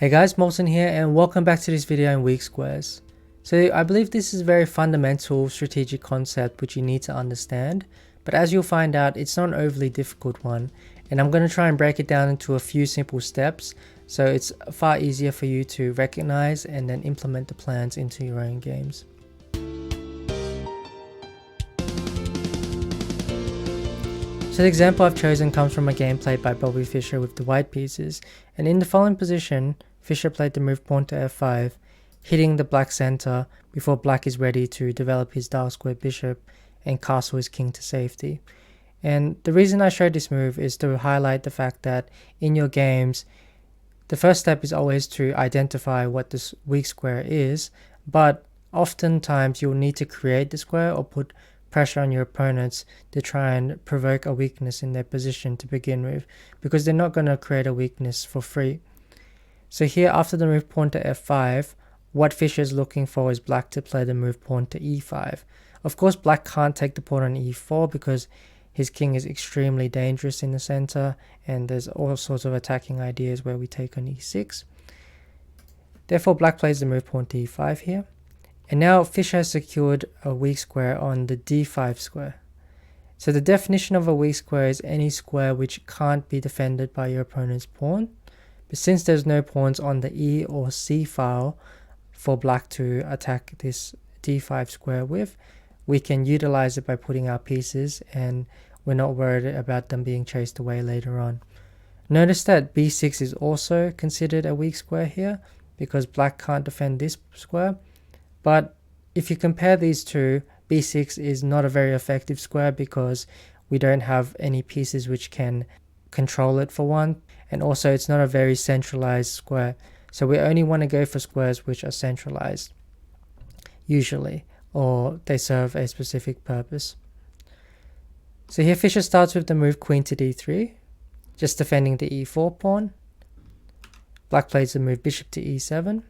Hey guys, Molton here and welcome back to this video in weak squares. So I believe this is a very fundamental strategic concept which you need to understand, but as you'll find out, it's not an overly difficult one, and I'm going to try and break it down into a few simple steps so it's far easier for you to recognize and then implement the plans into your own games. So the example I've chosen comes from a game played by Bobby Fischer with the white pieces, and in the following position, Fischer played the move pawn to f5, hitting the black center before black is ready to develop his dark square bishop and castle his king to safety. And the reason I showed this move is to highlight the fact that in your games, the first step is always to identify what this weak square is, but oftentimes you'll need to create the square or put pressure on your opponents to try and provoke a weakness in their position to begin with, because they're not going to create a weakness for free. So here, after the move pawn to f5, what Fischer is looking for is black to play the move pawn to e5. Of course, black can't take the pawn on e4 because his king is extremely dangerous in the center, and there's all sorts of attacking ideas where we take on e6. Therefore, black plays the move pawn to e5 here. And now Fischer has secured a weak square on the d5 square. So the definition of a weak square is any square which can't be defended by your opponent's pawn. But since there's no pawns on the e or c file for black to attack this d5 square with, we can utilize it by putting our pieces, and we're not worried about them being chased away later on. Notice that b6 is also considered a weak square here because black can't defend this square. But if you compare these two, b6 is not a very effective square because we don't have any pieces which can control it for one, and also it's not a very centralized square. So we only want to go for squares which are centralized, usually, or they serve a specific purpose. So here Fischer starts with the move queen to d3, just defending the e4 pawn. Black plays the move bishop to e7.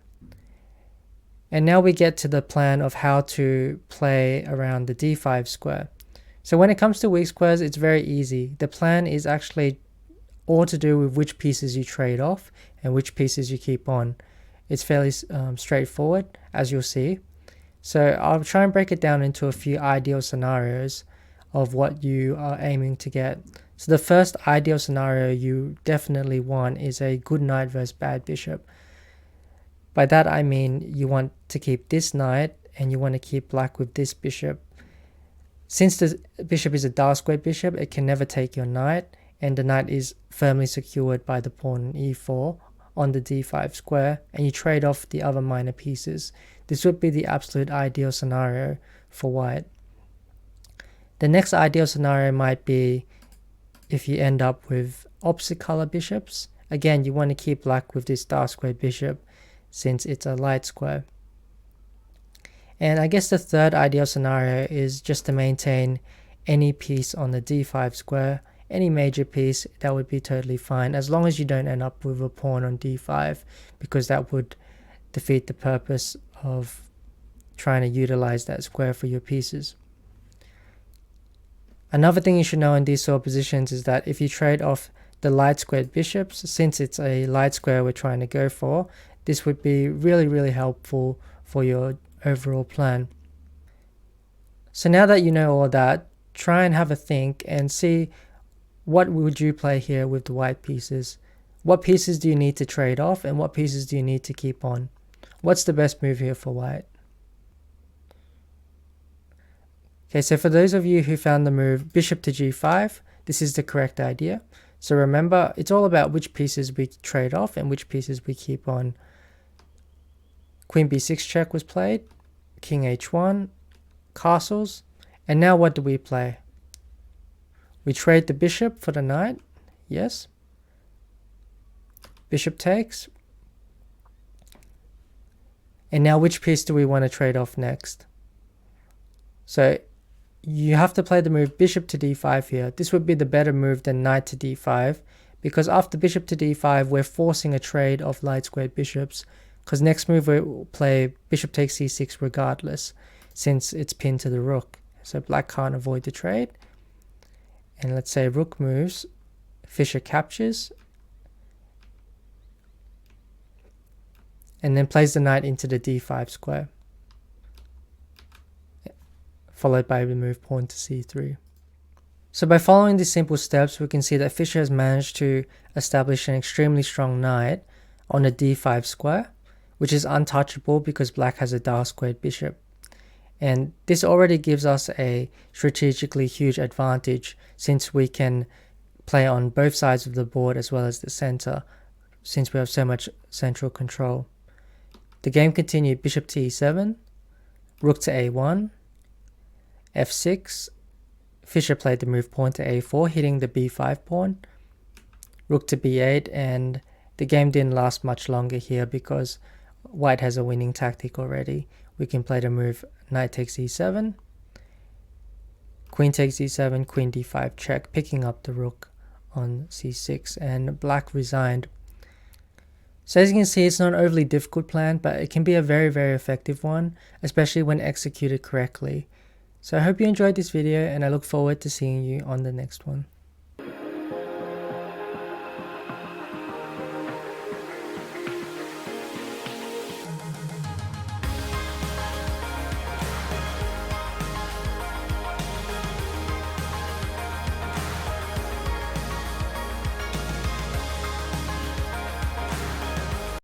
And now we get to the plan of how to play around the d5 square. So when it comes to weak squares, it's very easy. The plan is actually all to do with which pieces you trade off and which pieces you keep on. It's fairly straightforward, as you'll see. So I'll try and break it down into a few ideal scenarios of what you are aiming to get. So the first ideal scenario you definitely want is a good knight versus bad bishop. By that I mean you want to keep this knight and you want to keep black with this bishop. Since the bishop is a dark square bishop, it can never take your knight, and the knight is firmly secured by the pawn on e4 on the d5 square, and you trade off the other minor pieces. This would be the absolute ideal scenario for white. The next ideal scenario might be if you end up with opposite color bishops. Again, you want to keep black with this dark square bishop since it's a light square. And I guess the third ideal scenario is just to maintain any piece on the d5 square, any major piece, that would be totally fine, as long as you don't end up with a pawn on d5, because that would defeat the purpose of trying to utilize that square for your pieces. Another thing you should know in these sort of positions is that if you trade off the light squared bishops, since it's a light square we're trying to go for, this would be really helpful for your overall plan. So now that you know all that, try and have a think and see what would you play here with the white pieces. What pieces do you need to trade off and what pieces do you need to keep on? What's the best move here for white? Okay, so for those of you who found the move bishop to g5, this is the correct idea. So remember, it's all about which pieces we trade off and which pieces we keep on. Queen b6 check was played, king h1, castles, and now what do we play? We trade the bishop for the knight, yes. Bishop takes. And now which piece do we want to trade off next? So you have to play the move bishop to d5 here. This would be the better move than knight to d5, because after bishop to d5 we're forcing a trade of light squared bishops, because next move we'll play bishop takes c6 regardless, since it's pinned to the rook. So black can't avoid the trade. And let's say rook moves, Fischer captures, and then plays the knight into the d5 square, followed by the move pawn to c3. So by following these simple steps, we can see that Fischer has managed to establish an extremely strong knight on the d5 square, which is untouchable because black has a dark squared bishop. And this already gives us a strategically huge advantage, since we can play on both sides of the board as well as the center, since we have so much central control. The game continued bishop to e7, rook to a1, f6, Fischer played the move pawn to a4, hitting the b5 pawn, rook to b8, and the game didn't last much longer here because white has a winning tactic already. We can play the move knight takes e7, queen takes e7, queen d5 check, picking up the rook on c6, and black resigned. So as you can see, it's not an overly difficult plan, but it can be a very, very effective one, especially when executed correctly. So I hope you enjoyed this video, and I look forward to seeing you on the next one.